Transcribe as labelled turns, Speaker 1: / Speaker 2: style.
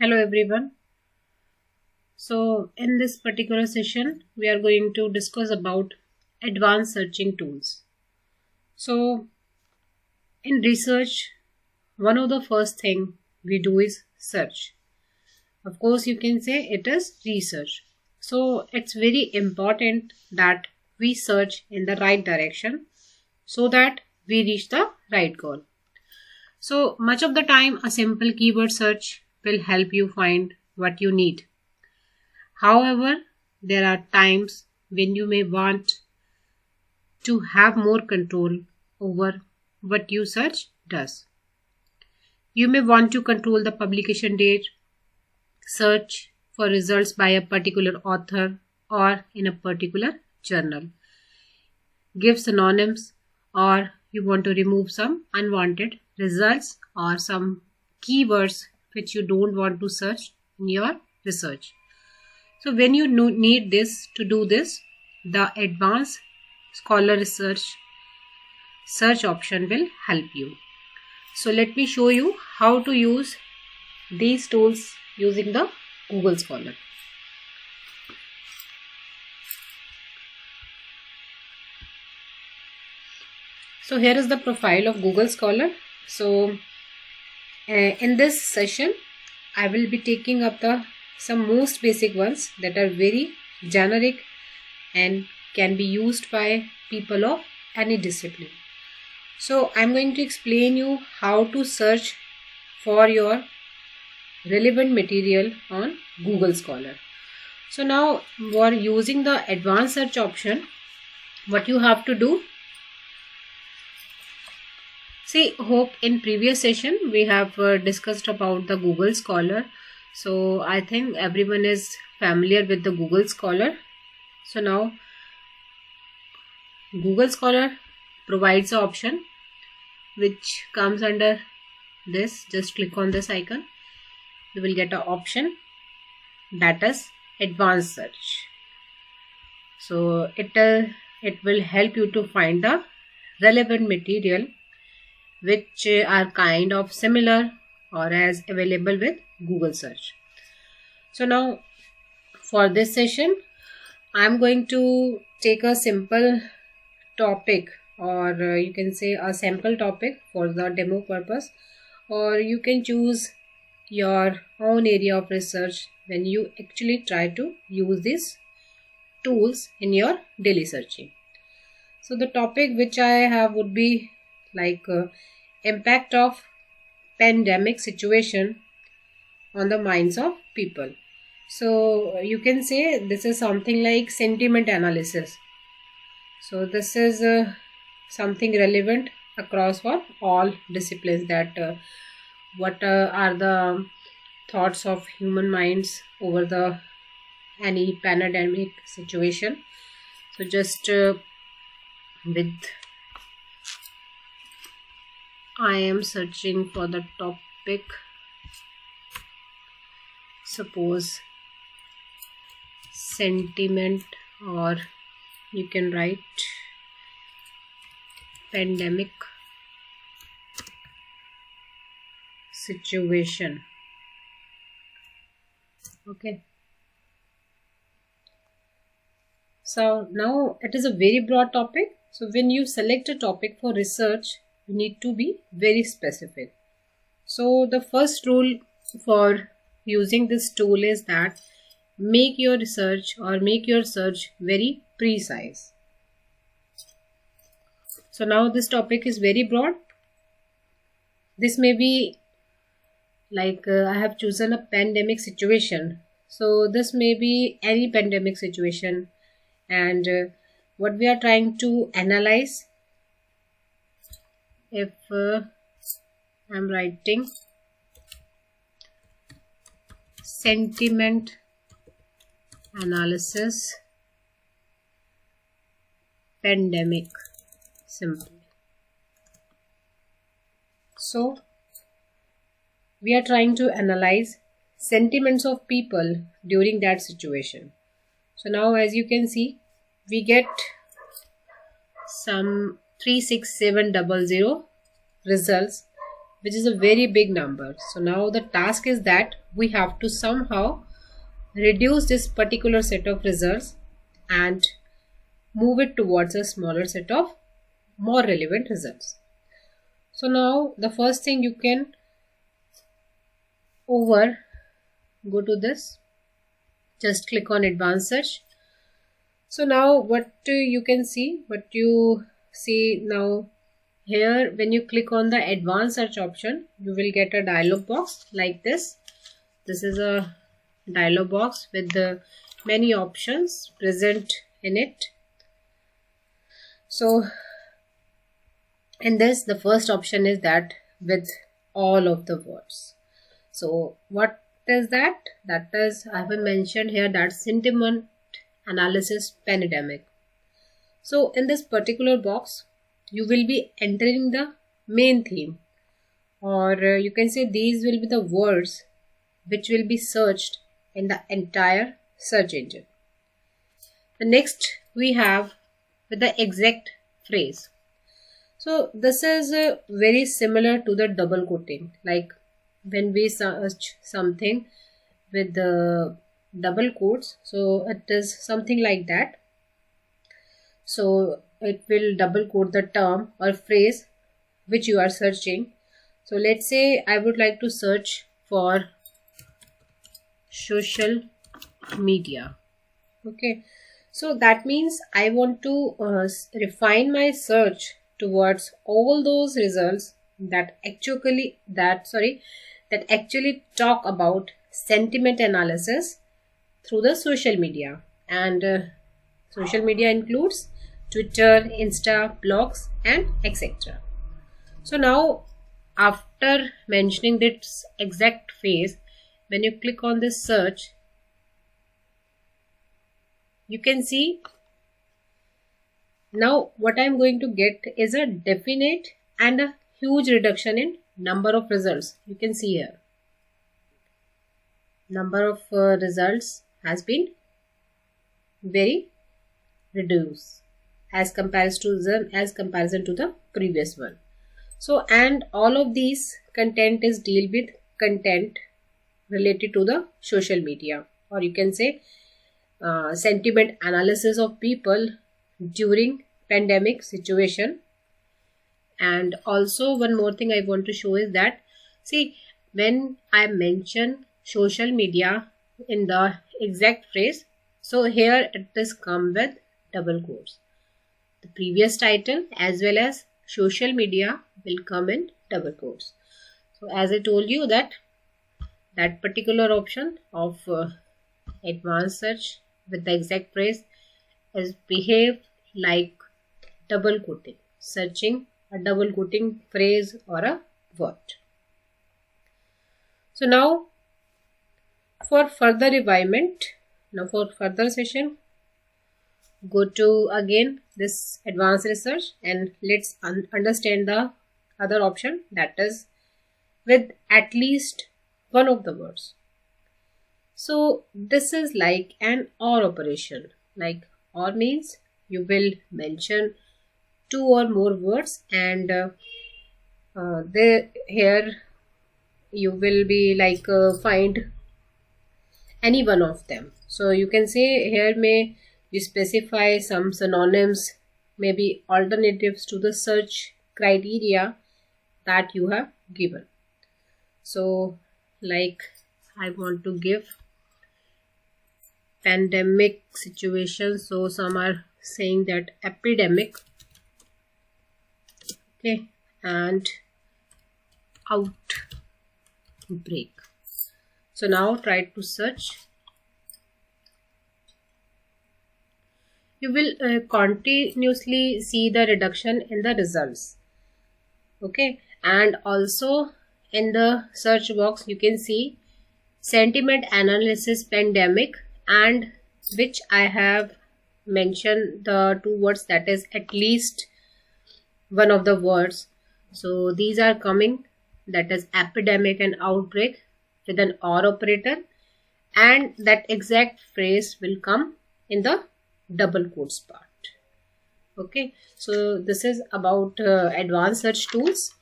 Speaker 1: Hello everyone. So in this particular session we are going to discuss about advanced searching tools. So in research, one of the first thing we do is search. Of course you can say it is research. So it's very important that we search in the right direction so that we reach the right goal. So much of the time a simple keyword search will help you find what you need. However, there are times when you may want to have more control over what your search does. You may want to control the publication date, search for results by a particular author or in a particular journal, give synonyms, or you want to remove some unwanted results or some keywords which you don't want to search in your research. So when you need this to do this, the advanced scholar research search option will help you. So let me show you how to use these tools using the Google Scholar. So here is the profile of Google Scholar. So in this session, I will be taking up some most basic ones that are very generic and can be used by people of any discipline. So I'm going to explain you how to search for your relevant material on Google Scholar. So now for using the advanced search option, what you have to do, see, hope in previous session we have discussed about the Google Scholar. So I think everyone is familiar with the Google Scholar. So now Google Scholar provides an option which comes under this. Just click on this icon. You will get an option that is advanced search. So it will help you to find the relevant material which are kind of similar or as available with Google search. So now for this session I am going to take a simple topic, or you can say a sample topic for the demo purpose, or you can choose your own area of research when you actually try to use these tools in your daily searching. So the topic which I have would be like impact of pandemic situation on the minds of people. So you can say this is something like sentiment analysis. So this is something relevant across for all disciplines, that what are the thoughts of human minds over the any pandemic situation. So just with I am searching for the topic, suppose sentiment, or you can write pandemic situation. Okay. So now it is a very broad topic. So when you select a topic for research, you need to be very specific. So the first rule for using this tool is that make your research or make your search very precise. So now this topic is very broad. This may be like I have chosen a pandemic situation. So this may be any pandemic situation, and what we are trying to analyze, if I'm writing sentiment analysis pandemic simply. So we are trying to analyze sentiments of people during that situation. So now as you can see, we get some 36700 results which is a very big number. So now the task is that we have to somehow reduce this particular set of results and move it towards a smaller set of more relevant results. So now the first thing, you can go to this, just click on advanced search. So now what you see now here, when you click on the advanced search option, you will get a dialog box like this. This is a dialog box with the many options present in it. So in this, the first option is that with all of the words. So what is that? That is, I have mentioned here, that sentiment analysis pandemic. So in this particular box, you will be entering the main theme, or you can say these will be the words which will be searched in the entire search engine. The next we have with the exact phrase. So this is very similar to the double quoting, like when we search something with the double quotes, so it is something like that. So it will double quote the term or phrase which you are searching. So let's say I would like to search for social media. Okay, so that means I want to refine my search towards all those results that actually talk about sentiment analysis through the social media. And social media includes Twitter, Insta, blogs, and etc. So now, after mentioning this exact phrase, when you click on this search, you can see now what I am going to get is a definite and a huge reduction in number of results. You can see here, number of results has been very reduced as comparison to the previous one. So, and all of these content is deal with content related to the social media, or you can say sentiment analysis of people during pandemic situation. And also one more thing I want to show is that, see, when I mention social media in the exact phrase, so here it is come with double quotes. The previous title as well as social media will come in double quotes. So as I told you that particular option of advanced search with the exact phrase is behave like double quoting, searching a double quoting phrase or a word. So now for further refinement, for further session, go to again this advanced research and let's understand the other option, that is with at least one of the words. So this is like an or operation. Like or means you will mention two or more words, and here you will be like find any one of them. So you can say here may you specify some synonyms, maybe alternatives to the search criteria that you have given. So like I want to give pandemic situation, so some are saying that epidemic, okay, and outbreak. So now try to search. You will continuously see the reduction in the results, okay, and also in the search box you can see sentiment analysis pandemic, and which I have mentioned the two words, that is at least one of the words. So these are coming, that is epidemic and outbreak with an or operator, and that exact phrase will come in the double quotes part. Okay, so this is about advanced search tools.